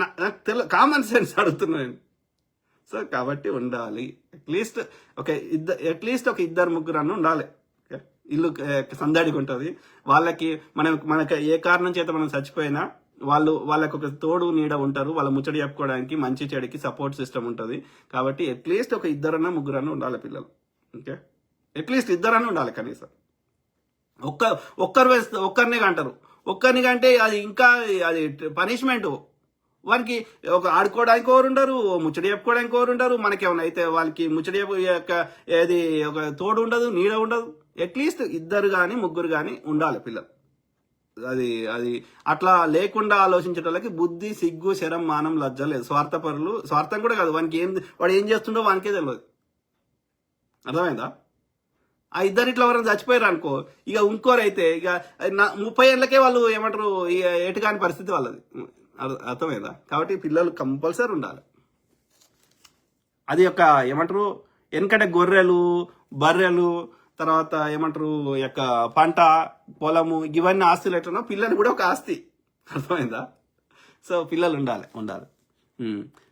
నాకు common sense అడుగుతున్నాను. So కాబట్టి ఉండాలి, అట్లీస్ట్ ఒక ఇద్దరు ముగ్గురు అన్న ఉండాలి. ఇల్లు సందడిగా ఉంటుంది. వాళ్ళకి మనకి ఏ కారణం చేత మనం చచ్చిపోయినా వాళ్ళకి ఒక తోడు నీడ ఉంటారు. వాళ్ళ ముచ్చడి చెప్పుకోవడానికి, మంచి చెడుకి సపోర్ట్ సిస్టమ్ ఉంటుంది. కాబట్టి అట్లీస్ట్ ఒక ఇద్దరన్నా ముగ్గురన్నా ఉండాలి పిల్లలు. ఓకే, అట్లీస్ట్ ఇద్దరన్నా ఉండాలి కనీసం. ఒక్కరినే కంటారు. ఒక్కరిని కంటే అది ఇంకా అది పనిష్మెంట్. వానికి ఒక ఆడుకోవడానికి ఎవరు ఉండరు, ముచ్చడి చెప్పుకోవడానికి ఎవరు ఉండరు. మనకి ఏమైనా అయితే వాళ్ళకి ముచ్చడి ఏది ఒక తోడు ఉండదు, నీడ ఉండదు. అట్లీస్ట్ ఇద్దరు కానీ ముగ్గురు కానీ ఉండాలి పిల్లలు. అది అట్లా లేకుండా ఆలోచించడానికి బుద్ధి, సిగ్గు, శరం, మానం, లజ్జ లేదు. స్వార్థం కూడా కాదు. వాడు ఏం చేస్తుండో వానికే తెలియదు. అర్థమైందా? ఆ ఇద్దరు ఇట్లా ఎవరైనా చచ్చిపోయారు అనుకో, ఇక ఇంకోరైతే ఇక 30 ఏళ్ళకే వాళ్ళు ఏమంటారు, ఇక ఎటుకాని పరిస్థితి వాళ్ళది. అర్థమైందా? కాబట్టి పిల్లలు కంపల్సరీ ఉండాలి. అది ఒక ఏమంటారు, వెనకట గొర్రెలు, బర్రెలు, తర్వాత ఏమంటారు యొక్క పంట పొలము, ఇవన్నీ ఆస్తులు ఎట్లనో పిల్లలు కూడా ఒక ఆస్తి. అర్థమైందా? సో పిల్లలు ఉండాలి.